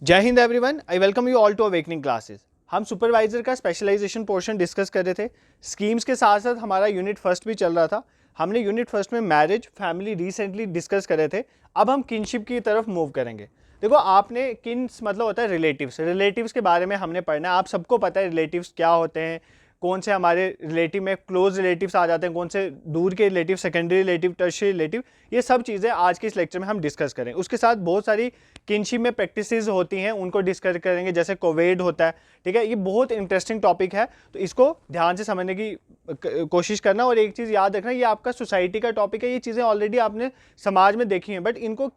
जय हिंद everyone, I welcome you all to awakening classes. हम सुपरवाइजर का स्पेशलाइजेशन पोर्शन डिस्कस कर रहे थे। स्कीम्स के साथ साथ हमारा यूनिट फर्स्ट भी चल रहा था। हमने यूनिट फर्स्ट में मैरिज फैमिली रिसेंटली डिस्कस करे थे। अब हम किनशिप की तरफ मूव करेंगे। देखो, आपने किन्स मतलब होता है रिलेटिव्स। रिलेटिव्स के बारे में हमने पढ़ना है। आप सबको पता है रिलेटिव्स क्या होते हैं, कौन से हमारे रिलेटिव में क्लोज रिलेटिव्स आ जाते हैं, कौन से दूर के relative, secondary relative, tertiary relative. ये सब चीज़ें आज के इस लेक्चर में हम डिस्कस करें। उसके साथ बहुत सारी किनशिप में प्रैक्टिसेस होती हैं, उनको डिस्कस करेंगे, जैसे कोवेड होता है। ठीक है, ये बहुत इंटरेस्टिंग टॉपिक है, तो इसको ध्यान से समझने की कोशिश करना। और एक चीज़ याद रखना, ये आपका सोसाइटी का टॉपिक है। ये चीज़ें ऑलरेडी आपने समाज में देखी हैं, बट इनको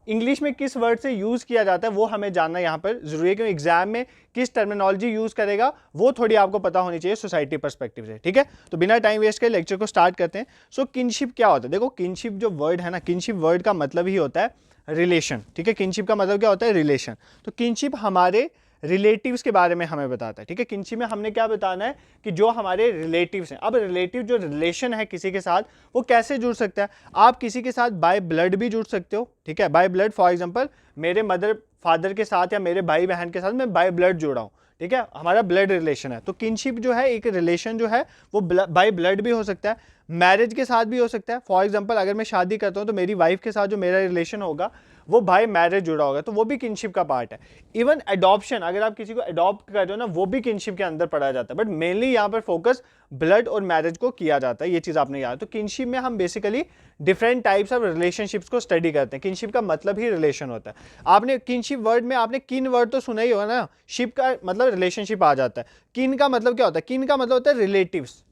इंग्लिश में किस वर्ड से यूज़ किया जाता है वो हमें जानना यहाँ पर जरूरी है, क्योंकि एग्जाम में किस टर्मिनोलॉजी यूज़ करेगा वो थोड़ी आपको पता होनी चाहिए सोसाइटी पर्सपेक्टिव से। ठीक है, तो बिना टाइम वेस्ट के लेक्चर को स्टार्ट करते हैं। सो किनशिप क्या होता है? देखो, किनशिप जो वर्ड है ना, किनशिप वर्ड का मतलब ही होता है रिलेशन। ठीक है, किनशिप का मतलब क्या होता है? रिलेशन। तो किनशिप हमारे रिलेटिव्स के बारे में हमें बताता है। ठीक है, किनशिप में हमने क्या बताना है कि जो हमारे रिलेटिव्स हैं। अब रिलेटिव जो रिलेशन है किसी के साथ, वो कैसे जुड़ सकता है? आप किसी के साथ बाय ब्लड भी जुड़ सकते हो। ठीक है, बाय ब्लड, फॉर एग्जांपल मेरे मदर फादर के साथ या मेरे भाई बहन के साथ मैं बाय ब्लड जुड़ा हूँ। ठीक है, हमारा ब्लड रिलेशन है। तो किनशिप जो है, एक रिलेशन जो है वो बाय ब्लड भी हो सकता है, मैरिज के साथ भी हो सकता है। फॉर एग्जांपल अगर मैं शादी करता हूँ तो मेरी वाइफ के साथ जो मेरा रिलेशन होगा वो बाय मैरिज जुड़ा होगा, तो वो भी किनशिप का पार्ट है। इवन एडॉप्शन, अगर आप किसी को अडॉप्ट कर रहे हो ना, वो भी किनशिप के अंदर पढ़ा जाता है, बट मेनली यहाँ पर फोकस ब्लड और मैरिज को किया जाता है। ये चीज़ आपने याद। तो किनशिप में हम basically different types of relationships को स्टडी करते हैं। किनशिप का मतलब ही रिलेशन होता है। आपने किनशिप वर्ड में आपने किन वर्ड तो सुना ही होगा ना। शिप का मतलब रिलेशनशिप आ जाता है। किन का मतलब क्या होता है? किन का मतलब होता है रिलेटिव्स।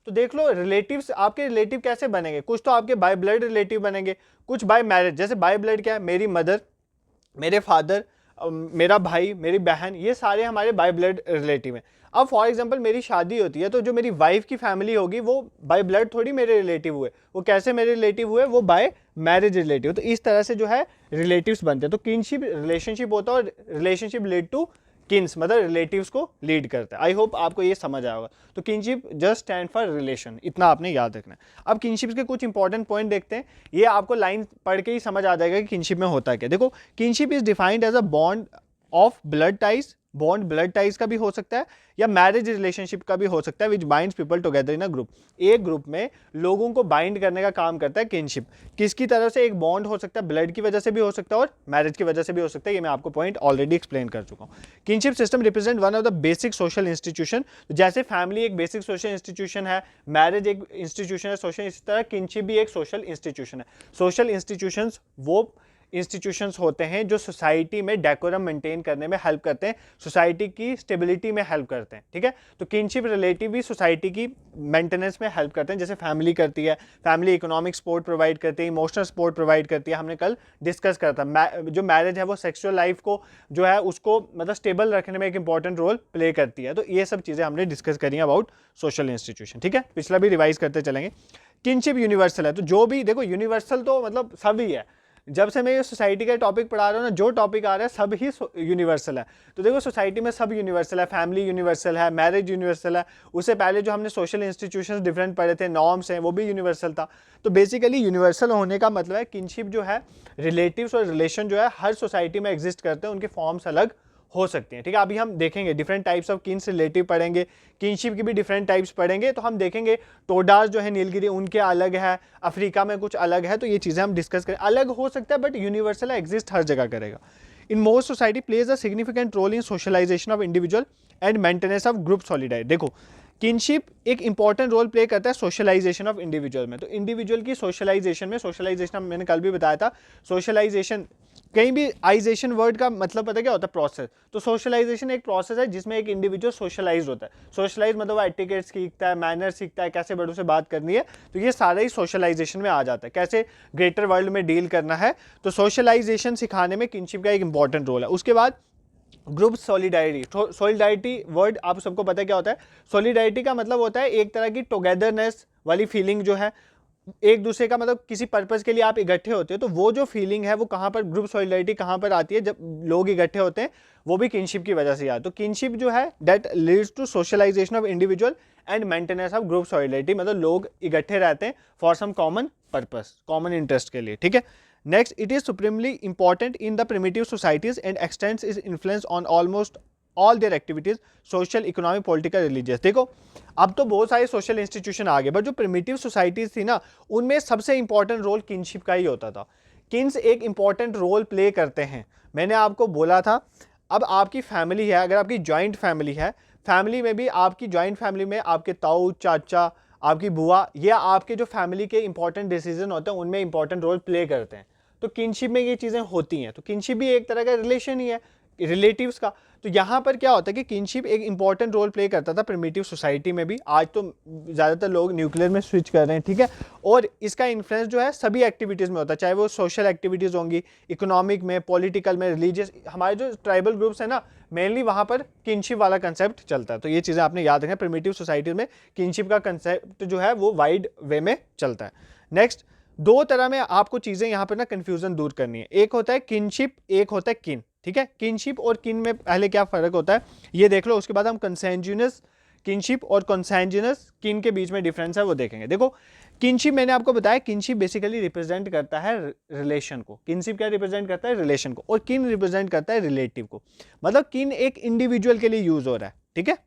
तो देख लो, रिलेटिव्स, आपके रिलेटिव कैसे बनेंगे? कुछ तो आपके बाय ब्लड रिलेटिव बनेंगे, कुछ बाय मैरिज। जैसे बाय ब्लड क्या है? मेरी मदर, मेरे फादर, मेरा भाई, मेरी बहन, ये सारे हमारे बाय ब्लड रिलेटिव हैं। अब फॉर एग्जांपल मेरी शादी होती है, तो जो मेरी वाइफ की फैमिली होगी वो बाय ब्लड थोड़ी मेरे रिलेटिव हुए। वो कैसे मेरे रिलेटिव हुए? वो बाय मैरिज रिलेटिव। तो इस तरह से जो है रिलेटिव्स बनते हैं। तो किनशिप रिलेशनशिप होता है, और रिलेशनशिप लीड टू किन्स मतलब रिलेटिव्स को लीड करता है। आई होप आपको ये समझ आया होगा। तो kinship just stand for relation, इतना आपने याद रखना है। अब किनशिप के कुछ इंपॉर्टेंट पॉइंट देखते हैं। ये आपको लाइन पढ़ के ही समझ आ जाएगा कि किनशिप में होता है क्या। देखो, kinship is defined as a bond of blood ties. Bond blood ties का भी हो सकता है या मैरिज रिलेशनशिप का भी हो सकता है, विच binds people together in a group. एक ग्रुप में लोगों को बाइंड करने का काम करता है किनशिप। किसकी तरफ से? एक बॉन्ड हो सकता है, ब्लड की वजह से भी हो सकता है और मैरिज की वजह से भी हो सकता है। ये मैं आपको पॉइंट ऑलरेडी एक्सप्लेन कर चुका हूँ। Kinship system represent one of the basic social institution. जैसे फैमिली एक बेसिक सोशल इंस्टीट्यूशन है, मैरिज एक इंस्टीट्यूशन है सोशल, इसी तरह किनशिप भी एक सोशल इंस्टीट्यूशन है। सोशल इंस्टीट्यूशंस वो इंस्टीट्यूशंस होते हैं जो सोसाइटी में डेकोरम मेंटेन करने में हेल्प करते हैं, सोसाइटी की स्टेबिलिटी में हेल्प करते हैं। ठीक है, तो किनशिप रिलेटिव भी सोसाइटी की मेंटेनेंस में हेल्प करते हैं, जैसे फैमिली करती है। फैमिली इकोनॉमिक सपोर्ट प्रोवाइड करती है, इमोशनल सपोर्ट प्रोवाइड करती है। हमने कल डिस्कस करा था जो मैरिज है वो सेक्सुअल लाइफ को जो है उसको मतलब स्टेबल रखने में एक इंपॉर्टेंट रोल प्ले करती है। तो ये सब चीज़ें हमने डिस्कस करी अबाउट सोशल इंस्टीट्यूशन। ठीक है, पिछला भी रिवाइज करते चलेंगे। किनशिप यूनिवर्सल है, तो जो भी देखो यूनिवर्सल तो मतलब सब ही है। जब से मैं ये सोसाइटी का टॉपिक पढ़ा रहा हूँ ना, जो टॉपिक आ रहा है सब ही यूनिवर्सल है। तो देखो, सोसाइटी में सब यूनिवर्सल है, फैमिली यूनिवर्सल है, मैरिज यूनिवर्सल है। उससे पहले जो हमने सोशल इंस्टीट्यूशंस डिफरेंट पढ़े थे, नॉर्म्स हैं, वो भी यूनिवर्सल था। तो बेसिकली यूनिवर्सल होने का मतलब है किनशिप जो है, रिलेटिव्स और रिलेशन जो है हर सोसाइटी में एग्जिस्ट करते हैं, उनके फॉर्म्स अलग हो सकती हैं। ठीक है, अभी हम देखेंगे different types of Keynes relative पढ़ेंगे, किनशिप की भी डिफरेंट टाइप्स पढ़ेंगे। तो हम देखेंगे टोडास जो है नीलगिरी, उनके अलग है, अफ्रीका में कुछ अलग है। तो ये चीज़ें हम डिस्कस करें। अलग हो सकता है बट यूनिवर्सल एग्जिस्ट हर जगह करेगा। In most society plays a significant role in socialization of individual and maintenance of group solidarity. देखो, किनशिप एक इंपॉर्टेंट रोल प्ले करता है सोशलाइजेशन ऑफ इंडिविजुअल में। तो इंडिविजुअल की सोशलाइजेशन में, सोशलाइजेशन मैंने कल भी बताया था, सोशलाइजेशन कहीं भी आइजेशन वर्ड का मतलब पता क्या होता है? प्रोसेस। तो सोशलाइजेशन एक प्रोसेस है जिसमें एक इंडिविजुअल सोशलाइज होता है। सोशलाइज मतलब एटिकेट सीखता है, मैनर सीखता है, कैसे बड़ों से बात करनी है। तो ये सारा ही सोशलाइजेशन में आ जाता है, कैसे ग्रेटर वर्ल्ड में डील करना है। तो सोशलाइजेशन सिखाने में किनशिप का एक इंपॉर्टेंट रोल है। उसके बाद ग्रुप सॉलिडारिटी। सॉलिडारिटी वर्ड आप सबको पता है क्या होता है? सॉलिडारिटी का मतलब होता है एक तरह की टुगेदरनेस वाली फीलिंग जो है, एक दूसरे का मतलब किसी पर्पस के लिए आप इकट्ठे होते हो। तो वो जो फीलिंग है वो कहाँ पर, ग्रुप सॉलिडारिटी कहाँ पर आती है? जब लोग इकट्ठे होते हैं, वो भी किनशिप की वजह से आती है। तो किनशिप जो है that leads to socialization of individual and maintenance of group solidarity. मतलब लोग इकट्ठे रहते हैं for some common purpose, common interest के लिए। ठीक है, next, it is supremely important in the primitive societies and extends is influence on almost all their activities, social, economic, political, religious. देखो अब तो बहुत सारे सोशल इंस्टीट्यूशन आ गए, बट जो प्रिमिटिव सोसाइटीज थी ना, उनमें सबसे इंपॉर्टेंट रोल किनशिप का ही होता था। किन्स एक इंपॉर्टेंट रोल प्ले करते हैं। मैंने आपको बोला था, अब आपकी फैमिली है, अगर आपकी जॉइंट फैमिली है, फैमिली में भी आपकी जॉइंट फैमिली में आपके ताऊ, चाचा, आपकी बुआ, ये आपके जो फैमिली के इंपॉर्टेंट डिसीजन होते हैं उनमें इंपॉर्टेंट रोल प्ले करते हैं। तो किनशिप में ये चीज़ें होती हैं। तो किनशिप भी एक तरह का रिलेशन ही है, रिलेटिव्स का। तो यहाँ पर क्या होता है कि किनशिप एक इंपॉर्टेंट रोल प्ले करता था प्रिमिटिव सोसाइटी में भी। आज तो ज़्यादातर लोग न्यूक्लियर में स्विच कर रहे हैं, ठीक है। और इसका इन्फ्लुएंस जो है सभी एक्टिविटीज़ में होता है, चाहे वो सोशल एक्टिविटीज़ होंगी, इकोनॉमिक में, पॉलिटिकल में, रिलीजियस। हमारे जो ट्राइबल ग्रुप्स है ना, मेनली वहाँ पर किनशिप वाला कंसेप्ट चलता है। तो ये चीज़ें आपने याद रखना, प्रिमिटिव सोसाइटीज़ में किनशिप का कंसेप्ट जो है वो वाइड वे में चलता है। नेक्स्ट, दो तरह में आपको चीज़ें यहाँ पर ना कन्फ्यूज़न दूर करनी है। एक होता है किनशिप, एक होता है किन, ठीक है। किनशिप और किन में पहले क्या फ़र्क होता है ये देख लो, उसके बाद हम कंसेंजुइनस किनशिप और कंसेंजुइनस किन के बीच में डिफरेंस है वो देखेंगे। देखो किनशिप मैंने आपको बताया, किनशिप बेसिकली रिप्रेजेंट करता है रिलेशन को। किनशिप क्या रिप्रेजेंट करता है? रिलेशन को। और किन रिप्रेजेंट करता है रिलेटिव को। मतलब किन एक इंडिविजुअल के लिए यूज हो रहा है, ठीक है,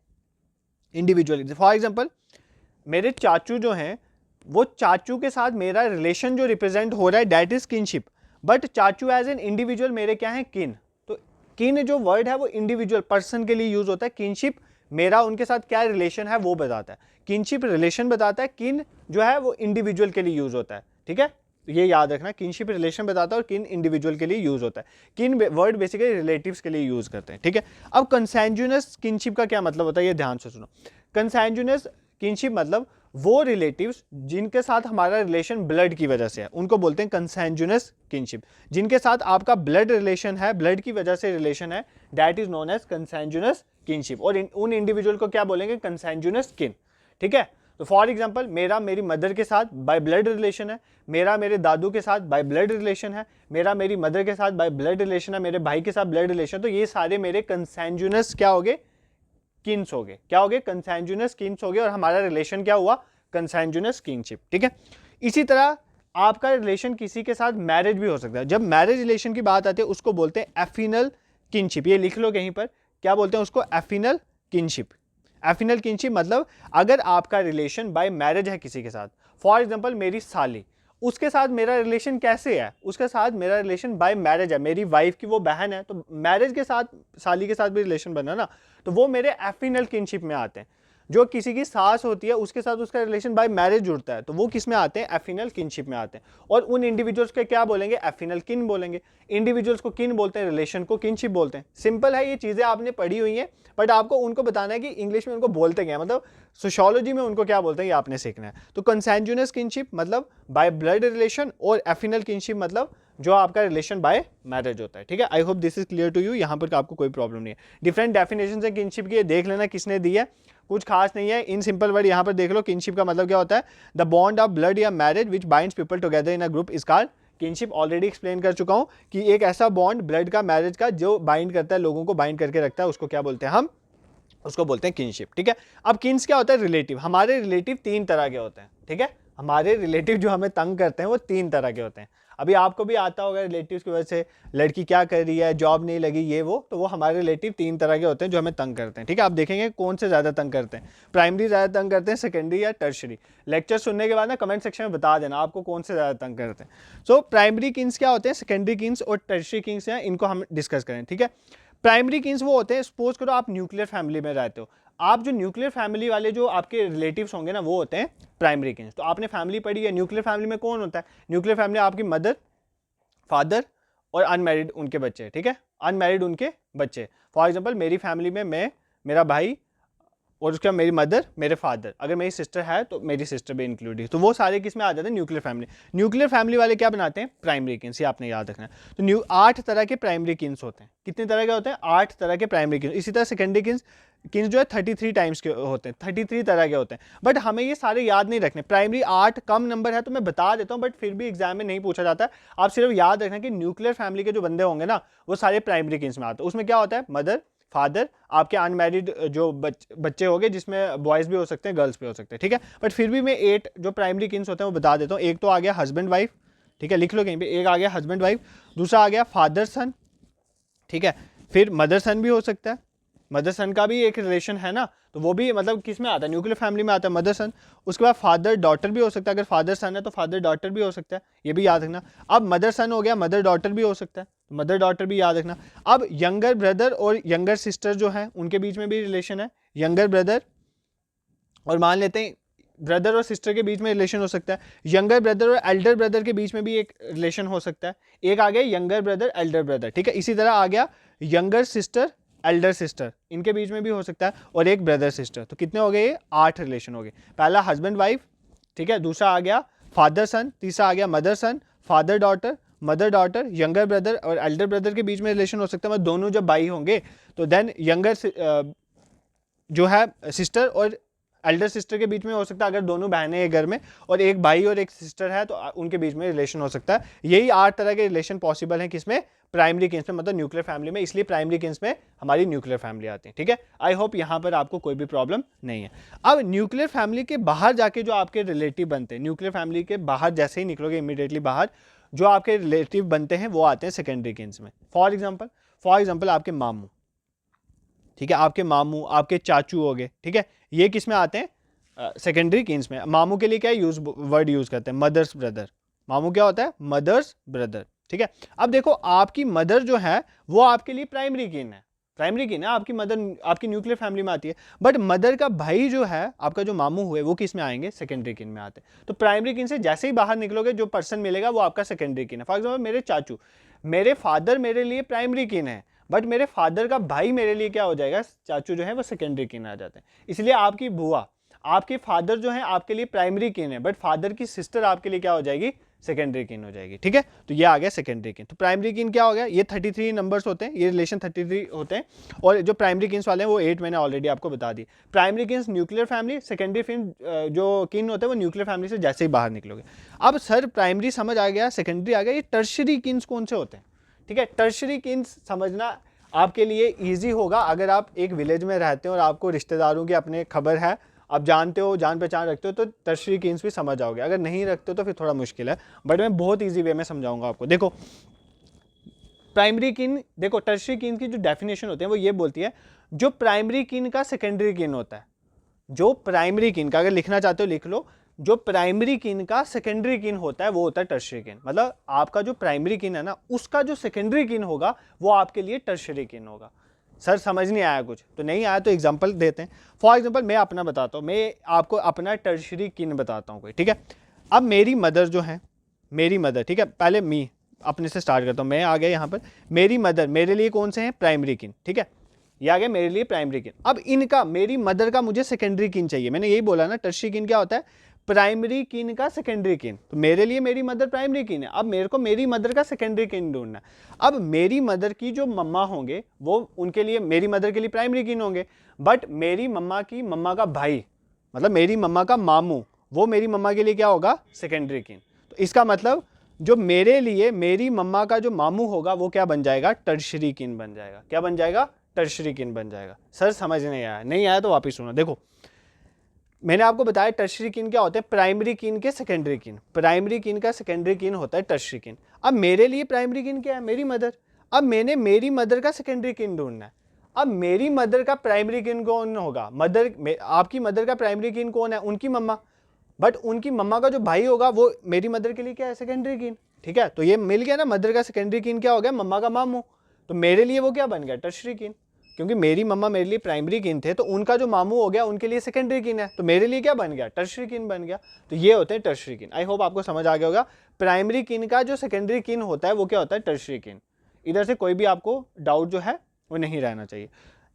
इंडिविजुअल। फॉर एग्जाम्पल मेरे चाचू जो हैं, वो चाचू के साथ मेरा रिलेशन जो रिप्रेजेंट हो रहा है दैट इज किनशिप, बट चाचू एज एन इंडिविजुअल मेरे क्या है? किन। तो किन जो वर्ड है वो इंडिविजुअल पर्सन के लिए यूज होता है। किनशिप मेरा उनके साथ क्या रिलेशन है वो बताता है। किनशिप रिलेशन बताता है, किन जो है वो इंडिविजुअल के लिए यूज होता है, ठीक है। ये याद रखना, किनशिप रिलेशन बताता है और किन इंडिविजुअल के लिए यूज होता है। किन वर्ड बेसिकली रिलेटिव्स के लिए यूज करते हैं, ठीक है। अब कंसेंजुइनस किनशिप का क्या मतलब होता है ये ध्यान से सुनो। कंसेंजुइनस किनशिप मतलब वो रिलेटिव्स जिनके साथ हमारा रिलेशन ब्लड की वजह से है, उनको बोलते हैं कंसेंजुइनस किनशिप। जिनके साथ आपका ब्लड रिलेशन है, ब्लड की वजह से रिलेशन है, that is known as consanguineous kinship. और उन इंडिविजुअल को क्या बोलेंगे? कंसेंजुइनस किन, ठीक है। तो फॉर एग्जांपल मेरा मेरी मदर के साथ बाय ब्लड रिलेशन है, मेरा मेरे दादू के साथ बाय ब्लड रिलेशन है, मेरा मेरी मदर के साथ बाय ब्लड रिलेशन है, मेरे भाई के साथ ब्लड रिलेशन। तो ये सारे मेरे कंसेंजुइनस क्या हो गए? किन्स हो गए। क्या हो गए? कंसेंजुइनस किन्स हो गए। और हमारा रिलेशन क्या हुआ? कंसेंजुइनस किनशिप, ठीक है। इसी तरह आपका रिलेशन किसी के साथ मैरिज भी हो सकता है। जब मैरिज रिलेशन की बात आती है उसको बोलते हैं एफिनल किनशिप। ये लिख लो कहीं पर, क्या बोलते हैं उसको? एफिनल किनशिप। एफिनल किनशिप मतलब अगर आपका रिलेशन बाय मैरिज है किसी के साथ, फॉर एग्जांपल मेरी साली, उसके साथ मेरा रिलेशन कैसे है? उसके साथ मेरा रिलेशन बाय मैरिज है, मेरी वाइफ की वो बहन है, तो मैरिज के साथ साली के साथ भी रिलेशन बना ना, तो वो मेरे एफिनल किनशिप में आते हैं। जो किसी की सास होती है उसके साथ उसका रिलेशन बाय मैरिज जुड़ता है, तो वो किस में आते हैं? एफिनल किनशिप में आते हैं। और उन इंडिविजुअल्स के क्या बोलेंगे? एफिनल किन बोलेंगे। इंडिविजुअल्स को किन बोलते हैं, रिलेशन को किनशिप बोलते हैं। सिंपल है, ये चीज़ें आपने पढ़ी हुई हैं, बट आपको उनको बताना है कि इंग्लिश में उनको बोलते क्या है, मतलब सोशियोलॉजी में उनको क्या बोलते हैं ये आपने सीखना है। तो कंसेंजुइनस किनशिप मतलब बाय ब्लड रिलेशन, और एफिनल किनशिप मतलब जो आपका रिलेशन बाय मैरिज होता है, ठीक है। I hope this is clear to you. यहाँ पर आपको कोई प्रॉब्लम नहीं है। डिफरेंट डेफिनेशन है किनशिप की, देख लेना किसने दी है, कुछ खास नहीं है। इन सिंपल वर्ड यहाँ पर देख लो, किनशिप का मतलब क्या होता है? द बॉन्ड ऑफ ब्लड या marriage which binds people together in a group is called kinship. Already explain कर चुका हूँ कि एक ऐसा बॉन्ड ब्लड का, मैरिज का, जो बाइंड करता है, लोगों को बाइंड करके रखता है, उसको क्या बोलते हैं? हम उसको बोलते हैं किनशिप, ठीक है। अब किन्स क्या होता है? रिलेटिव। हमारे रिलेटिव तीन तरह के होते हैं, ठीक है। हमारे रिलेटिव जो हमें तंग करते हैं वो तीन तरह के होते हैं। अभी आपको भी आता होगा रिलेटिव्स की वजह से, लड़की क्या कर रही है, जॉब नहीं लगी, ये वो, तो वो हमारे रिलेटिव तीन तरह के होते हैं जो हमें तंग करते हैं, ठीक है। आप देखेंगे कौन से ज़्यादा तंग करते हैं, प्राइमरी ज़्यादा तंग करते हैं, सेकेंडरी या टर्शरी। लेक्चर सुनने के बाद ना कमेंट सेक्शन में बता देना आपको कौन से ज़्यादा तंग करते हैं। सो प्राइमरी किन्स क्या होते हैं, सेकेंडरी किन्स और टर्शरी किन्स हैं, इनको हम डिस्कस करें, ठीक है। प्राइमरी किन्स वो होते हैं, सपोज करो आप न्यूक्लियर फैमिली में रहते हो, आप जो न्यूक्लियर फैमिली वाले जो आपके रिलेटिव्स होंगे ना वो होते हैं प्राइमरी किन्स। तो आपने फैमिली पढ़ी है, न्यूक्लियर फैमिली में कौन होता है? न्यूक्लियर फैमिली आपकी मदर, फादर और अनमैरिड उनके बच्चे, ठीक है, अनमैरिड उनके बच्चे। फॉर एग्जांपल मेरी फैमिली में मैं, मेरा भाई और उसके बाद मेरी मदर, मेरे फादर, अगर मेरी सिस्टर है तो मेरी सिस्टर भी इंक्लूड है, तो वो सारे किस में आ जाते हैं? Nuclear family. न्यूक्लियर फैमिली वाले क्या बनाते हैं? Primary Keynes. ये आपने याद रखना है। तो 8 तरह के प्राइमरी किन्स होते हैं। कितने तरह के होते हैं? 8 तरह के प्राइमरी किन्स। इसी तरह सेकेंडरी किन्स जो है 33 टाइम्स के होते हैं, 33 तरह के होते हैं, बट हमें ये सारे याद नहीं रखने। प्राइमरी 8 कम नंबर है तो मैं बता देता हूँ, बट फिर भी एग्जाम में नहीं पूछा जाता है। आप सिर्फ याद रखना कि न्यूक्लियर फैमिली के जो बंदे होंगे ना वो सारे प्राइमरी किन्स में आते हैं। उसमें क्या होता है? मदर, फादर, आपके अनमैरिड जो बच्चे हो गए, जिसमें बॉयज़ भी हो सकते हैं, गर्ल्स भी हो सकते हैं, ठीक है। बट फिर भी मैं 8 जो प्राइमरी किन्स होते हैं वो बता देता हूँ। एक तो आ गया हस्बैंड वाइफ, ठीक है, लिख लो कहीं पे। एक आ गया हस्बैंड वाइफ, दूसरा आ गया फादर सन, ठीक है, फिर मदर सन भी हो सकता है, मदर सन का भी एक रिलेशन है ना, तो वो भी मतलब किस में आता है, न्यूक्लियर फैमिली में आता है, मदर सन। उसके बाद फादर डॉटर भी हो सकता है, अगर फादर सन है तो फादर डॉटर भी हो सकता है, ये भी याद रखना। अब मदर सन हो गया, मदर डॉटर भी हो सकता है, मदर डॉटर भी याद रखना। अब यंगर ब्रदर और यंगर सिस्टर जो है उनके बीच में भी रिलेशन है, यंगर ब्रदर, और मान लेते हैं ब्रदर और सिस्टर के बीच में रिलेशन हो सकता है, यंगर ब्रदर और एल्डर ब्रदर के बीच में भी एक रिलेशन हो सकता है। एक आ गया यंगर ब्रदर एल्डर ब्रदर, ठीक है। इसी तरह आ गया यंगर सिस्टर एल्डर सिस्टर, इनके बीच में भी हो सकता है, और एक ब्रदर सिस्टर। तो कितने हो गए, ये 8 रिलेशन हो गए। पहला हस्बैंड वाइफ, ठीक है, दूसरा आ गया फादर सन, तीसरा आ गया मदर सन, father daughter, mother daughter, younger brother और एल्डर ब्रदर के बीच में रिलेशन हो सकता है, मतलब दोनों जब भाई होंगे तो देन यंगर जो है सिस्टर और एल्डर सिस्टर के बीच में हो सकता है, अगर दोनों बहनें हैं घर में और एक भाई और एक सिस्टर है तो उनके बीच में रिलेशन हो सकता है। यही 8 तरह के रिलेशन पॉसिबल हैं किसमें, प्राइमरी किन्स में, मतलब न्यूक्लियर फैमिली में, इसलिए प्राइमरी किन्स में हमारी न्यूक्लियर फैमिली आती है, ठीक है। आई होप यहाँ पर आपको कोई भी प्रॉब्लम नहीं है। अब न्यूक्लियर फैमिली के बाहर जाके जो आपके रिलेटिव बनते हैं, न्यूक्लियर फैमिली के बाहर जैसे ही निकलोगे इमीडिएटली बाहर, जो आपके रिलेटिव बनते हैं वो आते हैं सेकेंडरी किन्स में। फॉर एग्जाम्पल आपके मामू, ठीक है, आपके मामू, आपके चाचू हो गए, ठीक है, ये किस में आते हैं, सेकेंडरी किन्स में। मामू के लिए क्या वर्ड यूज करते हैं, मदर्स ब्रदर। मामू क्या होता है, मदर्स ब्रदर, ठीक है। अब देखो आपकी मदर जो है वो आपके लिए प्राइमरी किन है, प्राइमरी किन है, आपकी मदर आपकी न्यूक्लियर फैमिली में आती है, बट मदर का भाई जो है आपका जो मामू हुए वो किस में आएंगे, सेकेंडरी किन में आते हैं। तो प्राइमरी किन से जैसे ही बाहर निकलोगे जो पर्सन मिलेगा वो आपका सेकेंडरी किन है। फॉर एग्जाम्पल मेरे चाचू, मेरे फादर मेरे लिए प्राइमरी किन है, बट मेरे फादर का भाई मेरे लिए क्या हो जाएगा, चाचू जो है वो सेकेंडरी किन आ जाते हैं। इसलिए आपकी बुआ, आपके फादर जो है आपके लिए प्राइमरी किन है, बट फादर की सिस्टर आपके लिए क्या हो जाएगी, सेकेंडरी किन हो जाएगी, ठीक है। तो ये आ गया सेकेंडरी किन। तो प्राइमरी किन क्या हो गया, ये 33 नंबर्स होते हैं, ये रिलेशन 33 होते हैं, और जो प्राइमरी किन्स वाले हैं वो 8 मैंने ऑलरेडी आपको बता दी। Primary kins nuclear family, secondary kin जो किन होते हैं वो न्यूक्लियर फैमिली से जैसे ही बाहर निकलोगे। अब सर प्राइमरी समझ आ गया, सेकेंडरी आ गया, ये टर्शरी किन्स कौन से होते हैं, ठीक है। टर्शरी किन्स समझना आपके लिए इजी होगा अगर आप एक विलेज में रहते हो और आपको रिश्तेदारों की अपने खबर है, आप जानते हो, जान पहचान रखते हो, तो टर्शरी किन्स भी समझ आओगे। अगर नहीं रखते हो तो फिर थोड़ा मुश्किल है, बट मैं बहुत इजी वे में समझाऊंगा आपको। देखो प्राइमरी किन, देखो टर्शरी किन की जो डेफिनेशन होती है वो ये बोलती है, जो प्राइमरी किन का सेकेंडरी किन होता है, जो प्राइमरी किन का, अगर लिखना चाहते हो लिख लो, जो प्राइमरी किन का सेकेंडरी किन होता है वो होता है टर्शरी किन। मतलब आपका जो प्राइमरी किन है ना उसका जो सेकेंडरी किन होगा वो आपके लिए टर्शरी किन होगा। सर समझ नहीं आया कुछ, तो नहीं आया तो एग्जांपल देते हैं। फॉर एग्जांपल मैं अपना बताता हूँ, मैं आपको अपना टर्शरी किन बताता हूँ कोई, ठीक है। अब मेरी मदर जो है, मेरी मदर, ठीक है, पहले मी अपने से स्टार्ट करता हूँ, मैं आ गया यहाँ पर, मेरी मदर मेरे लिए कौन से हैं, प्राइमरी किन, ठीक है, ये आ गया मेरे लिए प्राइमरी किन। अब इनका, मेरी मदर का मुझे सेकेंडरी किन चाहिए, मैंने यही बोला ना टर्शरी किन क्या होता है, प्राइमरी किन का सेकेंडरी किन। तो मेरे लिए मेरी मदर प्राइमरी किन है, अब मेरे को मेरी मदर का सेकेंडरी किन ढूंढना है। अब मेरी मदर की जो मम्मा होंगे वो उनके लिए, मेरी मदर के लिए प्राइमरी किन होंगे, बट मेरी मम्मा की मम्मा का भाई, मतलब मेरी मम्मा का मामू, वो मेरी मम्मा के लिए क्या होगा, सेकेंडरी किन। तो इसका मतलब जो मेरे लिए मेरी मम्मा का जो मामू होगा वो क्या बन जाएगा, टर्शरी किन बन जाएगा। क्या बन जाएगा, टर्शरी किन बन जाएगा। सर समझ नहीं आया, नहीं आया तो वापस सुनो। देखो मैंने आपको बताया टर्शरी किन क्या होते हैं, प्राइमरी किन के सेकेंडरी किन, प्राइमरी किन का सेकेंडरी किन होता है टर्शरी किन। अब मेरे लिए प्राइमरी किन क्या है, मेरी मदर। अब मैंने मेरी मदर का सेकेंडरी किन ढूंढना है। अब मेरी मदर का प्राइमरी किन कौन होगा, आपकी मदर का प्राइमरी किन कौन है, उनकी मम्मा, बट उनकी मम्मा का जो भाई होगा वो मेरी मदर के लिए क्या है, सेकेंडरी किन, ठीक है। तो ये मिल गया ना, मदर का सेकेंडरी किन क्या हो गया, मम्मा का मामू। तो मेरे लिए वो क्या बन गया, टर्शरी किन, क्योंकि मेरी मम्मा मेरे लिए प्राइमरी किन थे तो उनका जो मामू हो गया उनके लिए सेकेंडरी किन है, तो मेरे लिए क्या बन गया, टर्शरी किन बन गया। तो ये होते हैं टर्शरी किन। आई होप आपको समझ आ गया होगा, प्राइमरी किन का जो सेकेंडरी किन होता है वो क्या होता है, टर्शरी किन। इधर से कोई भी आपको डाउट जो है वो नहीं रहना चाहिए।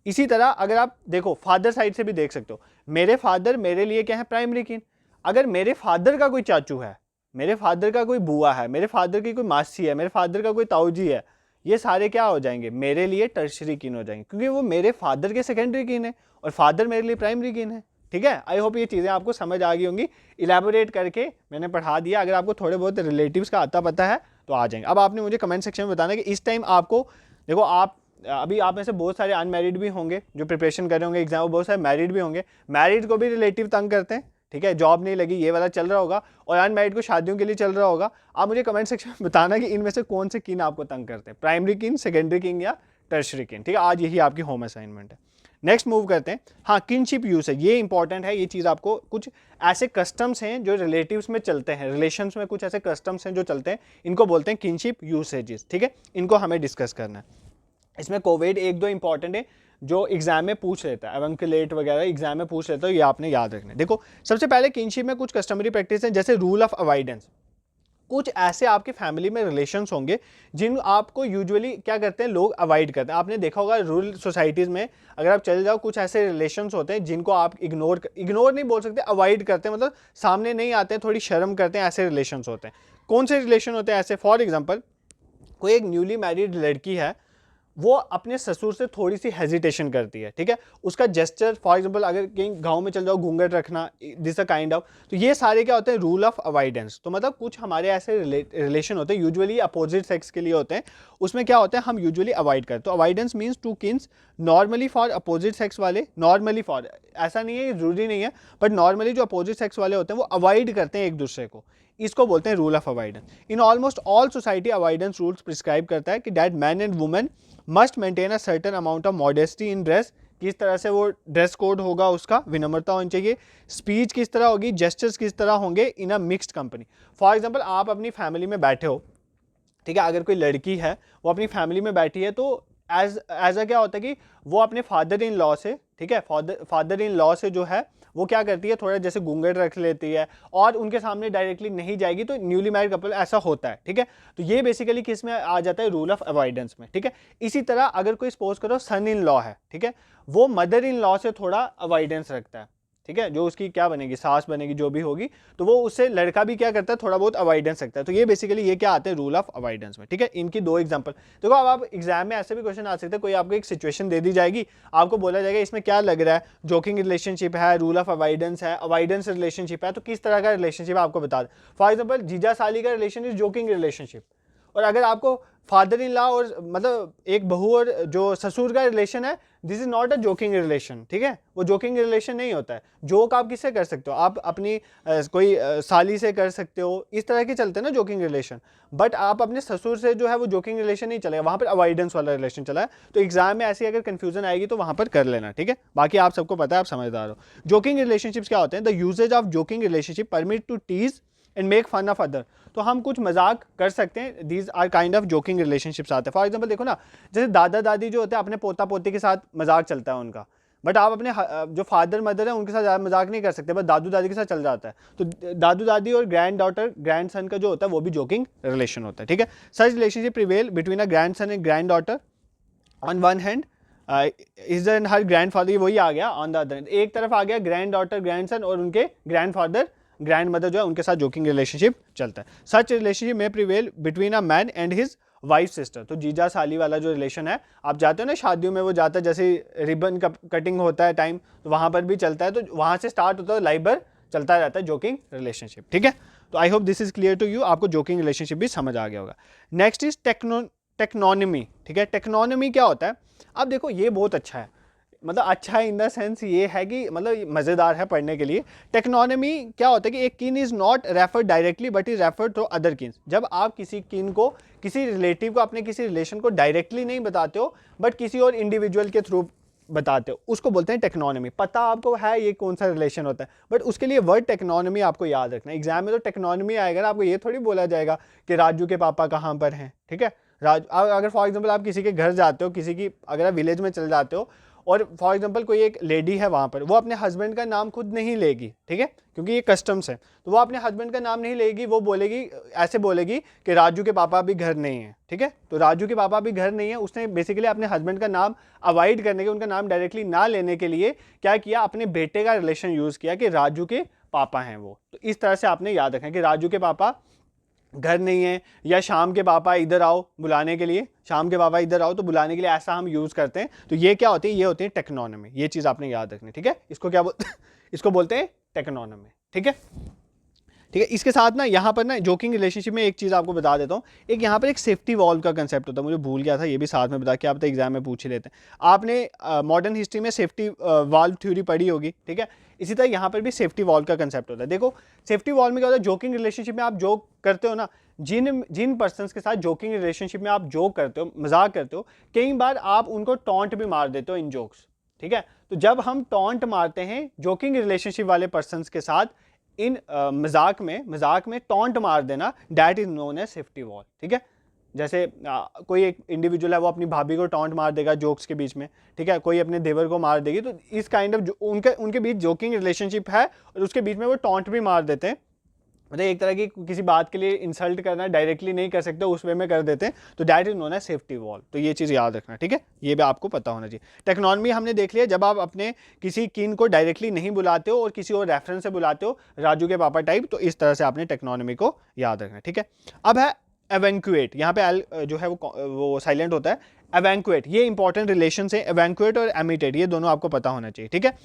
इसी तरह अगर आप देखो फादर साइड से भी देख सकते हो, मेरे फादर मेरे लिए क्या है, प्राइमरी किन। अगर मेरे फादर का कोई चाचू है, मेरे फादर का कोई बुआ है, मेरे फादर की कोई मासी है, मेरे फादर का कोई ताऊजी है, ये सारे क्या हो जाएंगे, मेरे लिए टर्शरी किन हो जाएंगे, क्योंकि वो मेरे फादर के सेकेंडरी किन है और फादर मेरे लिए प्राइमरी किन है, ठीक है। आई होप ये चीज़ें आपको समझ आ गई होंगी, इलेबोरेट करके मैंने पढ़ा दिया। अगर आपको थोड़े बहुत रिलेटिव्स का आता पता है तो आ जाएंगे। अब आपने मुझे कमेंट सेक्शन में बताना कि इस टाइम आपको, देखो आप अभी आप में से बहुत सारे अनमैरिड भी होंगे जो प्रिपरेशन कर रहे होंगे एग्जाम, बहुत सारे मैरिड भी होंगे, मैरिड को भी रिलेटिव तंग करते हैं, ठीक है, जॉब नहीं लगी, ये वाला चल रहा होगा, और अनमैरिड को शादियों के लिए चल रहा होगा। आप मुझे कमेंट सेक्शन में बताना कि इनमें से कौन से किन आपको तंग करते हैं, प्राइमरी किन, सेकेंडरी किन या टर्शरी किन, ठीक है। आज यही आपकी होम असाइनमेंट है। नेक्स्ट मूव करते हैं। हाँ, किनशिप यूसेज, ये इंपॉर्टेंट है, ये चीज़ आपको, कुछ ऐसे कस्टम्स हैं जो रिलेटिव्स में चलते हैं, रिलेशंस में कुछ ऐसे कस्टम्स हैं जो चलते हैं, इनको बोलते हैं किनशिप यूसेजेस, ठीक है। इनको हमें डिस्कस करना है। इसमें कोविड एक दो इंपॉर्टेंट है जो एग्जाम में पूछ लेता है, एवंकुलेट वगैरह एग्जाम में पूछ लेता है, ये आपने याद रखना है। देखो, सबसे पहले किनशिप में कुछ कस्टमरी प्रैक्टिस है, जैसे रूल ऑफ अवॉइडेंस। कुछ ऐसे आपके फैमिली में रिलेशंस होंगे जिन आपको यूजुअली क्या करते हैं, लोग अवॉइड करते हैं। आपने देखा होगा रूरल सोसाइटीज़ में अगर आप चले जाओ, कुछ ऐसे रिलेशंस होते हैं जिनको आप इग्नोर नहीं बोल सकते, अवॉइड करते हैं, मतलब सामने नहीं आते हैं, थोड़ी शर्म करते हैं, ऐसे रिलेशंस होते हैं। कौन से रिलेशन होते हैं ऐसे? फॉर एग्जाम्पल, कोई एक न्यूली मैरिड लड़की है, वो अपने ससुर से थोड़ी सी हेजिटेशन करती है, ठीक है। उसका जेस्चर, फॉर एग्जांपल अगर कहीं गांव में चल जाओ, घूंघट रखना, दिस अ काइंड ऑफ, तो ये सारे क्या होते हैं, रूल ऑफ अवॉइडेंस। तो मतलब कुछ हमारे ऐसे रिलेशन होते हैं, यूजुअली अपोजिट सेक्स के लिए होते हैं, उसमें क्या होता है, हम यूजुअली अवॉइड करते हैं। तो avoidance means to kins, normally for opposite sex वाले, नॉर्मली फॉर, ऐसा नहीं है, जरूरी नहीं है, बट नॉर्मली जो अपोजिट सेक्स वाले होते हैं वो अवॉइड करते हैं एक दूसरे को, इसको बोलते हैं rule of avoidance. In almost all society avoidance rules prescribe करता है कि that man and women must maintain a certain amount of modesty in dress, किस तरह से वो ड्रेस कोड होगा, उसका विनम्रता होनी चाहिए, स्पीच किस तरह होगी, जेस्चर्स किस तरह होंगे in a mixed company. For example, आप अपनी फैमिली में बैठे हो, ठीक है, अगर कोई लड़की है वो अपनी फैमिली में बैठी है, तो एज अ क्या होता है कि वो अपने फादर इन लॉ से, ठीक है, फादर इन लॉ से जो है वो क्या करती है, थोड़ा जैसे घूंघट रख लेती है और उनके सामने डायरेक्टली नहीं जाएगी। तो न्यूली मैरिड कपल ऐसा होता है, ठीक है। तो ये बेसिकली किस में आ जाता है, रूल ऑफ अवॉइडेंस में, ठीक है। इसी तरह अगर कोई सपोज करो सन इन लॉ है, ठीक है, वो मदर इन लॉ से थोड़ा अवॉइडेंस रखता है, ठीक है, जो उसकी क्या बनेगी, सास बनेगी, जो भी होगी, तो वो उससे लड़का भी क्या करता है, थोड़ा बहुत अवॉइडेंस रखता है। तो ये बेसिकली ये क्या आते हैं, रूल ऑफ अवॉइडेंस में, ठीक है। इनकी दो एग्जांपल देखो। अब आप एग्जाम में ऐसे भी क्वेश्चन आ सकते हैं, कोई आपको एक सिचुएशन दे दी जाएगी, आपको बोला जाएगा इसमें क्या लग रहा है, जोकिंग रिलेशनशिप है, रूल ऑफ अवॉइडेंस है, अवॉइडेंस रिलेशनशिप है, तो किस तरह का रिलेशनशिप आपको बता दें। फॉर एग्जाम्पल, जीजा साली का रिलेशन इज जोकिंग रिलेशनशिप, और अगर आपको फादर इन लॉ और मतलब एक बहू और जो ससुर का रिलेशन है, this is not a joking relation, ठीक है, वो जोकिंग रिलेशन नहीं होता है। जोक आप किससे कर सकते हो, आप अपनी कोई साली से कर सकते हो, इस तरह के चलते हैं ना जोकिंग रिलेशन, बट आप अपने ससुर से जो है वो जोकिंग रिलेशन नहीं चलेगा, वहाँ पर अवॉइडेंस वाला रिलेशन चला है। तो एग्जाम में ऐसी अगर कंफ्यूजन आएगी तो वहाँ पर कर लेना, ठीक है। बाकी आप सबको पता है, आप समझदार हो। जोकिंग रिलेशनशिप्स क्या होते हैं, the uses of joking relationship permit to tease and make fun of other. तो हम कुछ मजाक कर सकते हैं, these are kind of joking relationships आते हैं। फॉर एग्जांपल देखो ना, जैसे दादा दादी जो होते हैं अपने पोता पोती के साथ मजाक चलता है उनका, बट आप अपने जो फादर मदर है उनके साथ ज़्यादा मजाक नहीं कर सकते, बस दादू दादी के साथ चल जाता है। तो दादू दादी और ग्रैंड डॉटर ग्रैंड सन का जो होता है वो भी जोकिंग रिलेशन होता है, ठीक है। सच relationship prevail between a grand son and grand daughter on one hand is and her grand father, वही आ गया ऑन द अदर, एक तरफ आ गया ग्रैंड डॉटर ग्रैंड सन और उनके ग्रैंड फादर ग्रैंड मदर जो है उनके साथ जोकिंग रिलेशनशिप चलता है। सच रिलेशनशिप में prevail between a man and his wife sister. तो जीजा साली वाला जो रिलेशन है, आप जाते हो ना शादियों में, वो जाता है जैसे रिबन कटिंग होता है टाइम, तो वहाँ पर भी चलता है, तो वहाँ से स्टार्ट होता है, लाइफ भर चलता रहता है जोकिंग रिलेशनशिप, ठीक है। तो I hope this is clear to you, आपको जोकिंग रिलेशनशिप भी समझ आ गया होगा। नेक्स्ट इज टेक्नोनॉमी, ठीक है। टेक्नोनॉमी क्या होता है, अब देखो ये बहुत अच्छा है, मतलब अच्छा है इन द सेंस ये है कि मतलब मज़ेदार है पढ़ने के लिए। टेक्नोनॉमी क्या होता है कि एक kin is not referred directly but is referred to other kins. जब आप किसी किन को, किसी रिलेटिव को, अपने किसी रिलेशन को डायरेक्टली नहीं बताते हो बट किसी और इंडिविजुअल के थ्रू बताते हो, उसको बोलते हैं टेक्नोनॉमी। पता आपको है ये कौन सा रिलेशन होता है, बट उसके लिए वर्ड टेक्नोनॉमी आपको याद रखना है। एग्जाम में तो टेक्नोनॉमी आएगा ना, आपको ये थोड़ी बोला जाएगा कि राजू के पापा कहाँ पर हैं, ठीक है। अगर फॉर एग्जाम्पल आप किसी के घर जाते हो, किसी की अगर आप विलेज में चले जाते हो और फॉर एग्जांपल कोई एक लेडी है वहाँ पर, वो अपने हस्बैंड का नाम खुद नहीं लेगी, ठीक है, क्योंकि ये कस्टम्स है, तो वो अपने हस्बैंड का नाम नहीं लेगी, वो बोलेगी, ऐसे बोलेगी कि राजू के पापा भी घर नहीं है, ठीक है। तो राजू के पापा भी घर नहीं है, उसने बेसिकली अपने हस्बैंड का नाम अवॉइड करने के, उनका नाम डायरेक्टली ना लेने के लिए क्या किया, अपने बेटे का रिलेशन यूज़ किया कि राजू के पापा हैं वो। तो इस तरह से आपने याद रखना कि राजू के पापा घर नहीं है, या शाम के पापा इधर आओ बुलाने के लिए, शाम के पापा इधर आओ तो बुलाने के लिए ऐसा हम यूज़ करते हैं। तो ये क्या होती है, ये होती है टेक्नोनॉमी, ये चीज़ आपने याद रखनी, ठीक है। इसको क्या इसको बोलते हैं टेक्नोनॉमी, ठीक है। ठीक है। इसके साथ ना यहाँ पर ना जोकिंग रिलेशनशिप में एक चीज़ आपको बता देता हूँ, एक यहाँ पर एक सेफ्टी वॉल्व का कंसेप्ट होता है, मुझे भूल गया था, ये भी साथ में बता के आप तो एग्जाम में पूछ ही लेते हैं। आपने मॉडर्न हिस्ट्री में सेफ्टी वॉल्व थ्योरी पढ़ी होगी, ठीक है। इसी तरह यहाँ पर भी सेफ्टी वॉल्व का कंसेप्ट होता है। देखो सेफ्टी वॉल्व में क्या होता है, जोकिंग रिलेशनशिप में आप जोक करते हो ना, जिन जिन पर्सन्स के साथ जोकिंग रिलेशनशिप में आप जोक करते हो, मजाक करते हो, कई बार आप उनको टॉन्ट भी मार देते हो इन जोक्स, ठीक है। तो जब हम टॉन्ट मारते हैं जोकिंग रिलेशनशिप वाले पर्सन्स के साथ इन मजाक में टॉन्ट मार देना, that is known as safety wall, ठीक है। जैसे कोई एक इंडिविजुअल है, वो अपनी भाभी को टॉन्ट मार देगा जोक्स के बीच में, ठीक है, कोई अपने देवर को मार देगी, तो इस काइंड ऑफ उनके बीच जोकिंग रिलेशनशिप है और उसके बीच में वो टॉन्ट भी मार देते हैं, मतलब एक तरह की किसी बात के लिए इंसल्ट करना, डायरेक्टली नहीं कर सकते, उस वे में कर देते हैं, तो that is known as safety wall. तो ये चीज़ याद रखना, ठीक है, ये भी आपको पता होना चाहिए। टेक्नोनॉमी हमने देख लिया, जब आप अपने किसी किन को डायरेक्टली नहीं बुलाते हो और किसी और रेफरेंस से बुलाते हो, राजू के पापा टाइप, तो इस तरह से आपने टेक्नोनॉमी को याद रखना, ठीक है। अब है एवेंकुएट, यहाँ पे एल जो है वो साइलेंट होता है। एवेंकुएट, ये इंपॉर्टेंट रिलेशन है, एवेंकुएट और एमिटेट, ये दोनों आपको पता होना चाहिए, ठीक है।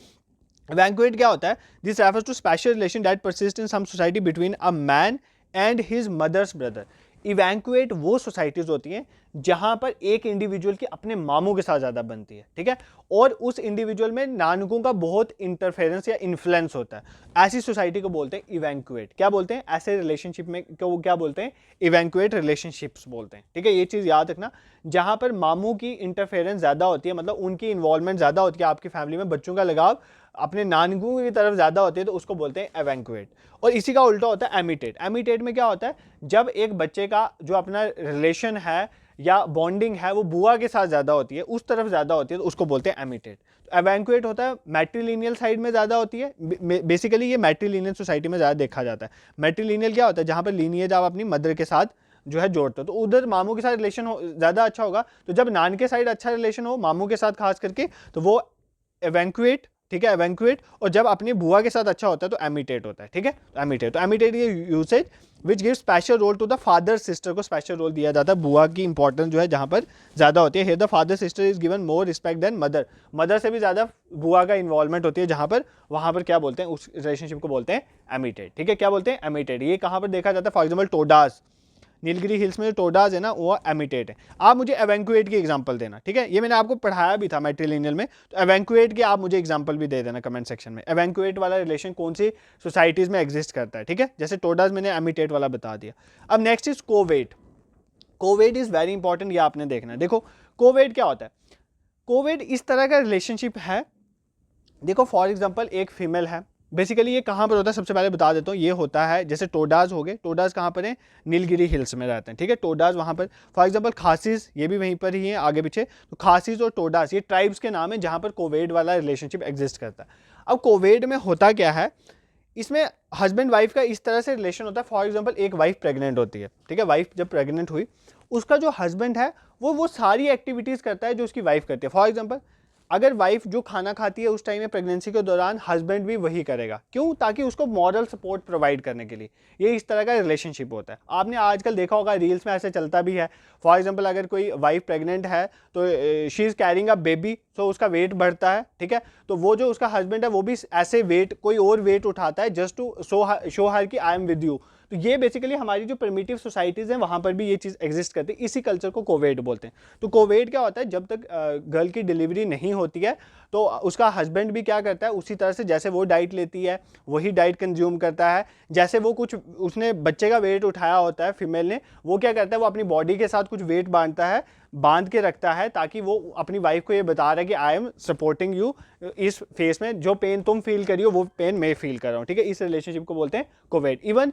Evacuate क्या होता है, this refers to special relation that persist in some society between a man and his mother's brother. Avunculate वो सोसाइटीज होती हैं जहां पर एक इंडिविजुअल की अपने मामू के साथ ज्यादा बनती है, ठीक है, और उस इंडिविजुअल में नानकों का बहुत इंटरफेरेंस या इन्फ्लुएंस होता है, ऐसी सोसाइटी को बोलते हैं इवैंकुएट। क्या बोलते हैं ऐसे रिलेशनशिप में, क्या बोलते हैं, इवैंकुएट रिलेशनशिप्स बोलते हैं, ठीक है। ये चीज याद रखना, जहां पर मामू की इंटरफेरेंस ज्यादा होती है, मतलब उनकी इन्वॉल्वमेंट ज्यादा होती है आपकी फैमिली में, बच्चों का लगाव अपने नानकों की तरफ ज्यादा होती है, तो उसको बोलते हैं एवेंकुएट। और इसी का उल्टा होता है एमिटेट। एमिटेट में क्या होता है, जब एक बच्चे का जो अपना रिलेशन है या बॉन्डिंग है वो बुआ के साथ ज्यादा होती है, उस तरफ ज्यादा होती है, तो उसको बोलते हैं एमिटेट। तो एवेंकुएट होता है मैट्रिलिनियल साइड में ज्यादा होती है, बेसिकली ये मैट्रिलिनियल सोसाइटी में ज्यादा देखा जाता है। मैट्रिलिनियल क्या होता है, जहां पर लीनिएज आप अपनी मदर के साथ जो है जोड़ते हो, तो उधर मामू के साथ रिलेशन हो ज्यादा अच्छा होगा। तो जब नान के साइड अच्छा रिलेशन हो मामू के साथ खास करके, तो वो एवेंकुएट, ठीक है, एवेंकुएट। और जब अपनी बुआ के साथ अच्छा होता है तो एमिटेट होता है, ठीक है। तो एमिटेट, तो एमिटेट ये usage which give special role to the father sister, को स्पेशल रोल दिया जाता है, बुआ की इंपॉर्टेंस जो है जहां पर ज्यादा होती है। Here the father sister is given more respect than mother, mother से भी ज्यादा बुआ का इन्वॉल्वमेंट होती है जहां पर, वहां पर क्या बोलते हैं, उस रिलेशनशिप को बोलते हैं एमिटेट, ठीक है। क्या बोलते हैं, एमिटेट। ये कहां पर देखा जाता है, for example Todas, Nilgiri hills में जो टोडाज है ना वो एमिटेट है। आप मुझे एवेंकुएट की एग्जांपल देना, ठीक है, ये मैंने आपको पढ़ाया भी था मैट्रिलिनियल में, तो एवेंकुएट की आप मुझे एग्जांपल भी दे देना कमेंट सेक्शन में। एवेंकुएट वाला रिलेशन कौन सी सोसाइटीज में एग्जिस्ट करता है, ठीक है, जैसे टोडाज मैंने एमिटेट वाला बता दिया। अब next is couvade. Couvade is very important, ये आपने देखना है। देखो कोवेट क्या होता है, कोवेट इस तरह का रिलेशनशिप है, देखो फॉर एग्जाम्पल एक फीमेल है, बेसिकली ये कहाँ पर होता है सबसे पहले बता देता हूँ, ये होता है जैसे टोडाज हो गए, टोडाज कहाँ पर है, नीलगिरी हिल्स में रहते हैं, ठीक है, टोडाज वहाँ पर। फॉर एग्जांपल खासीज, ये भी वहीं पर ही है आगे पीछे, तो खासीज और टोडाज ये ट्राइब्स के नाम है जहाँ पर कोवेट वाला रिलेशनशिप एग्जिस्ट करता है। अब कोवेट में होता क्या है, इसमें हस्बैंड वाइफ का इस तरह से रिलेशन होता है, फॉर एग्जाम्पल एक वाइफ प्रेग्नेंट होती है, ठीक है, वाइफ जब प्रेग्नेंट हुई, उसका जो हस्बैंड है वो सारी एक्टिविटीज़ करता है जो उसकी वाइफ करती है। फॉर एग्जाम्पल अगर वाइफ जो खाना खाती है उस टाइम में प्रेगनेंसी के दौरान, हस्बैंड भी वही करेगा, क्यों, ताकि उसको मॉरल सपोर्ट प्रोवाइड करने के लिए। ये इस तरह का रिलेशनशिप होता है। आपने आजकल देखा होगा रील्स में ऐसे चलता भी है, फॉर एग्जांपल अगर कोई वाइफ प्रेग्नेंट है तो she is carrying a baby, तो उसका वेट बढ़ता है, ठीक है, तो वो जो उसका हस्बैंड है वो भी ऐसे वेट, कोई और वेट उठाता है जस्ट टू शो हर कि आई एम विद यू। तो ये बेसिकली हमारी जो प्रिमिटिव सोसाइटीज़ हैं वहाँ पर भी ये चीज़ एग्जिस्ट करती है, इसी कल्चर को कोवेट बोलते हैं। तो कोवेट क्या होता है, जब तक गर्ल की डिलीवरी नहीं होती है तो उसका हस्बैंड भी क्या करता है, उसी तरह से जैसे वो डाइट लेती है वही डाइट कंज्यूम करता है, जैसे वो कुछ उसने बच्चे का वेट उठाया होता है फीमेल ने, वो क्या करता है, वो अपनी बॉडी के साथ कुछ वेट बांध के रखता है, ताकि वो अपनी वाइफ को ये बता रहा है कि आई एम सपोर्टिंग यू इस फेस में, जो पेन तुम फील करी हो वो पेन मैं फील कर रहा हूँ, ठीक है। इस रिलेशनशिप को बोलते हैं कोवेट। इवन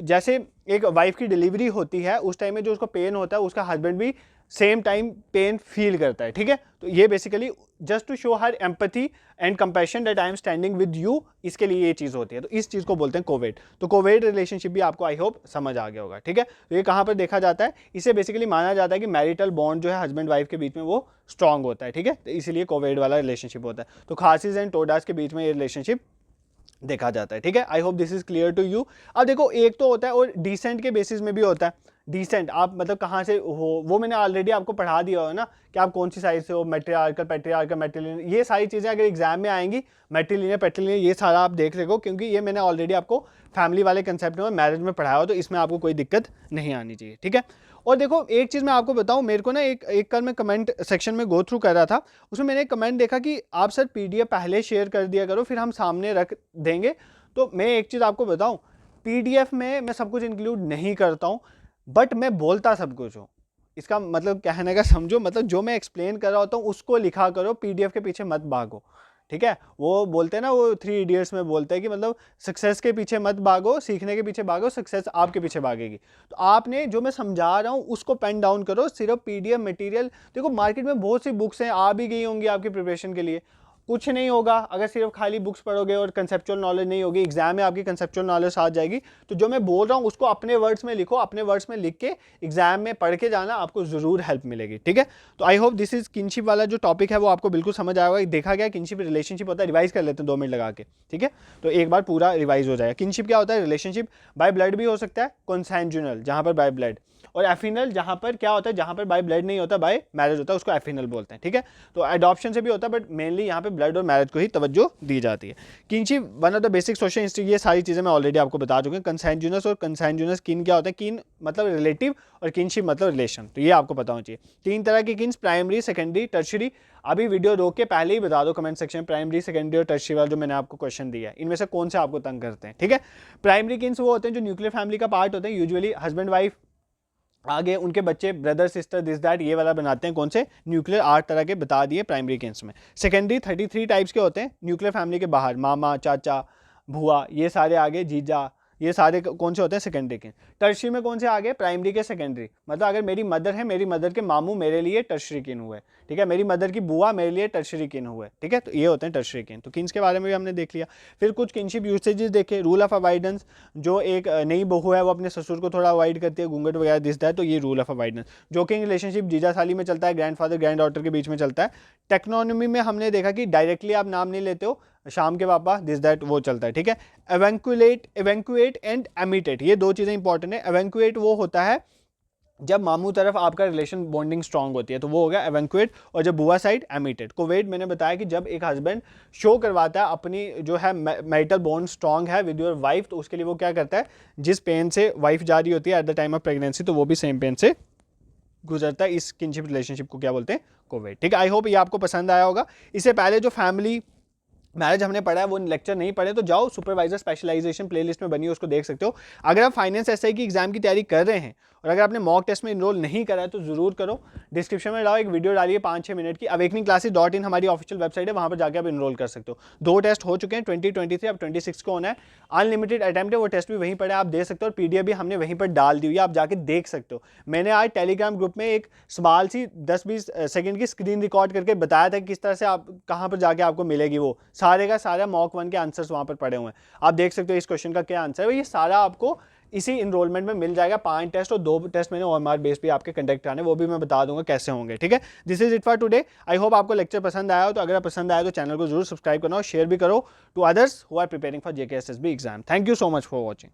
जैसे एक वाइफ की डिलीवरी होती है उस टाइम में जो उसको पेन होता है, उसका हस्बैंड भी सेम टाइम पेन फील करता है, ठीक है। तो ये basically just to show her empathy and compassion that I am standing with you, इसके लिए ये चीज़ होती है। तो इस चीज़ को बोलते हैं कोवेट। तो कोवेट रिलेशनशिप भी आपको आई होप समझ आ गया होगा, ठीक है। तो ये कहाँ पर देखा जाता है, इसे बेसिकली माना जाता है कि मैरिटल बॉन्ड जो है हस्बैंड वाइफ के बीच में वो स्ट्रांग होता है, ठीक है, तो इसीलिए कोवेट वाला रिलेशनशिप होता है। तो खासीज एंड टोडास के बीच में ये रिलेशनशिप देखा जाता है, ठीक है। I hope this is clear to you. अब देखो एक तो होता है और डिसेंट के बेसिस में भी होता है, डिसेंट, आप मतलब कहाँ से हो वो मैंने ऑलरेडी आपको पढ़ा दिया हो ना कि आप कौन सी साइड से हो, मैट्रियार्कल, पैट्रियार्कल, मैट्रिलिनियर, ये सारी चीज़ें अगर एग्जाम में आएंगी, मैट्रिलिनियर, पैट्रिलिनियर, ये सारा आप देख रहे हो क्योंकि ये मैंने ऑलरेडी आपको फैमिली वाले कंसेप्ट में मैरिज में पढ़ाया हो, तो इसमें आपको कोई दिक्कत नहीं आनी चाहिए, ठीक है। और देखो एक चीज़ मैं आपको बताऊं, मेरे को ना एक कल मैं कमेंट सेक्शन में गो थ्रू कर रहा था, उसमें मैंने एक कमेंट देखा कि आप सर पीडीएफ पहले शेयर कर दिया करो फिर हम सामने रख देंगे। तो मैं एक चीज़ आपको बताऊं, पीडीएफ में मैं सब कुछ इंक्लूड नहीं करता हूं, बट मैं बोलता सब कुछ हूँ। इसका मतलब कहने का समझो, मतलब जो मैं एक्सप्लेन कर रहा होता हूँ उसको लिखा करो, पीडीएफ के पीछे मत भागो, ठीक है। वो बोलते हैं ना, वो 3 इडियट्स में बोलते हैं कि मतलब सक्सेस के पीछे मत भागो, सीखने के पीछे भागो, सक्सेस आपके पीछे भागेगी। तो आपने जो मैं समझा रहा हूँ उसको पेन डाउन करो, सिर्फ पीडीएफ मटेरियल। देखो मार्केट में बहुत सी बुक्स हैं, आ भी गई होंगी आपकी प्रिपरेशन के लिए, कुछ नहीं होगा अगर सिर्फ खाली बुक्स पढ़ोगे और कंसेप्चुअल नॉलेज नहीं होगी। एग्जाम में आपकी कंसेप्चुअल नॉलेज आ जाएगी। तो जो मैं बोल रहा हूँ उसको अपने वर्ड्स में लिखो, अपने वर्ड्स में लिख के एग्जाम में पढ़ के जाना, आपको जरूर हेल्प मिलेगी, ठीक है। तो I hope this is kinship वाला जो टॉपिक है वो आपको बिल्कुल समझ आएगा। देखा गया किनशिप रिलेशनशिप होता है, रिवाइज कर लेते हैं 2 मिनट लगा के, ठीक है। तो एक बार पूरा रिवाइज हो जाएगा। किनशिप क्या होता है? रिलेशनशिप बाय ब्लड भी हो सकता है, कॉन्सेंजुअल जहां पर बाय ब्लड, और एफिनल जहां पर क्या होता है, जहां पर बाय ब्लड नहीं होता, बाय मैरिज होता है, उसको एफिनल बोलते हैं, ठीक है। तो एडॉप्शन से भी होता है, बट मेनली यहाँ पे ब्लड और मैरिज को ही तवज्जो दी जाती है। Kinship one of the basic social institute, ये सारी चीजें मैं ऑलरेडी आपको बता चुके हैं। कंसेंजुअस और कंसेंजुअस किन क्या होता है, किन मतलब रिलेटिव और किनशिप मतलब रिलेशन, तो ये आपको पता होना चाहिए। 3 तरह की किन्स, प्राइमरी, सेकेंडरी, टर्शियरी। अभी वीडियो रोक के पहले ही बता दो कमेंट सेक्शन में, प्राइमरी, सेकेंडरी और टर्शियरी वाला जो मैंने आपको क्वेश्चन दिया है, इनमें से कौन से आपको तंग करते हैं, ठीक है। प्राइमरी किन्स वो होते हैं जो न्यूक्लियर फैमिली का पार्ट होते हैं, यूजुअली हस्बैंड वाइफ, आगे उनके बच्चे, ब्रदर सिस्टर, दिस दैट, ये वाला बनाते हैं। कौन से? न्यूक्लियर, 8 तरह के बता दिए प्राइमरी किन्स में। सेकेंडरी 33 टाइप्स के होते हैं न्यूक्लियर फैमिली के बाहर, मामा, चाचा, भुआ, ये सारे आगे, जीजा, ये सारे कौन से होते हैं? सेकेंडरी किन। टर्शरी में कौन से आगे? प्राइमरी के सेकेंडरी, मतलब अगर मेरी मदर है, मेरी मदर के मामू मेरे लिए टर्शरी किन हुए, ठीक है। मेरी मदर की बुआ मेरे लिए टर्शरी किन हुए, ठीक है। तो ये होते हैं टर्शरी किन। तो किन्स के बारे में भी हमने देख लिया। फिर कुछ किनशिप यूसेजेस देखे। रूल ऑफ अवॉइडेंस, जो एक नई बहू है वो अपने ससुर को थोड़ा अवॉइड करती है, घूंघट वगैरह दिसता है, तो ये rule of avoidance. Joking relationship जीजा साली में चलता है, ग्रैंडफादर ग्रैंड डॉटर के बीच में चलता है। टेक्नोनॉमी में हमने देखा कि डायरेक्टली आप नाम नहीं लेते हो, शाम के पापा, दिस दैट, वो चलता है, ठीक है। एवेंकुएट एंड एमिटेट, ये 2 चीजें इंपॉर्टेंट है। एवेंकुएट वो होता है जब मामू तरफ आपका रिलेशन बॉन्डिंग स्ट्रांग होती है, तो वो हो गया एवेंकुएट। और जब बुआ साइड, एमिटेट। कोवेट मैंने बताया कि जब एक हस्बैंड शो करवाता है अपनी जो है मैरिटल बॉन्ड स्ट्रांग है विद योर वाइफ, तो उसके लिए वो क्या करता है, जिस पेन से वाइफ जा रही होती है at the time of pregnancy, तो वो भी सेम पेन से गुजरता है। इस किनशिप रिलेशनशिप को क्या बोलते हैं? कोवेट, ठीक है। आई होप ये आपको पसंद आया होगा। इससे पहले जो फैमिली मैरिज हमने पढ़ा है वो लेक्चर नहीं पढ़े, तो जाओ सुपरवाइजर स्पेशलाइजेशन प्लेलिस्ट में बनी है, उसको देख सकते हो। अगर आप फाइनेंस एसआई की एग्जाम की तैयारी कर रहे हैं और अगर आपने मॉक टेस्ट में इनरोल नहीं करा है तो जरूर करो। डिस्क्रिप्शन में लाओ, एक वीडियो डालिए 5-6 मिनट की, awakeningclasses.in हमारी ऑफिशियल वेबसाइट है, वहां पर जाकर आप इनरोल कर सकते हो। 2 टेस्ट हो चुके हैं, 2023, अब 26 को होना है। अनलिमिटेड अटेम्प्ट है, वो टेस्ट भी वहीं पर है, आप दे सकते हो। और पीडीएफ भी हमने वहीं पर डाल दी हुई है, आप जाके देख सकते हो। मैंने आज टेलीग्राम ग्रुप में एक सवाल सी 10-20 सेकंड की स्क्रीन रिकॉर्ड करके बताया था किस तरह से आप कहां पर जाके आपको मिलेगी, वो सारे का सारा मॉक 1 के आंसर्स वहां पर पड़े हुए हैं। आप देख सकते हो इस क्वेश्चन का क्या आंसर है, ये सारा आपको इसी इनरोलमेंट में मिल जाएगा। 5 टेस्ट और 2 टेस्ट मैंने ओएमआर बेस पे आपके कंडक्ट कराने, वो भी मैं बता दूंगा कैसे होंगे, ठीक है। This is it for today. I hope आपको लेक्चर पसंद आया हो, तो अगर पसंद आया तो चैनल को जरूर सब्सक्राइब करना और शेयर भी करो to others who are preparing for JKSSB exam. Thank you so much for watching.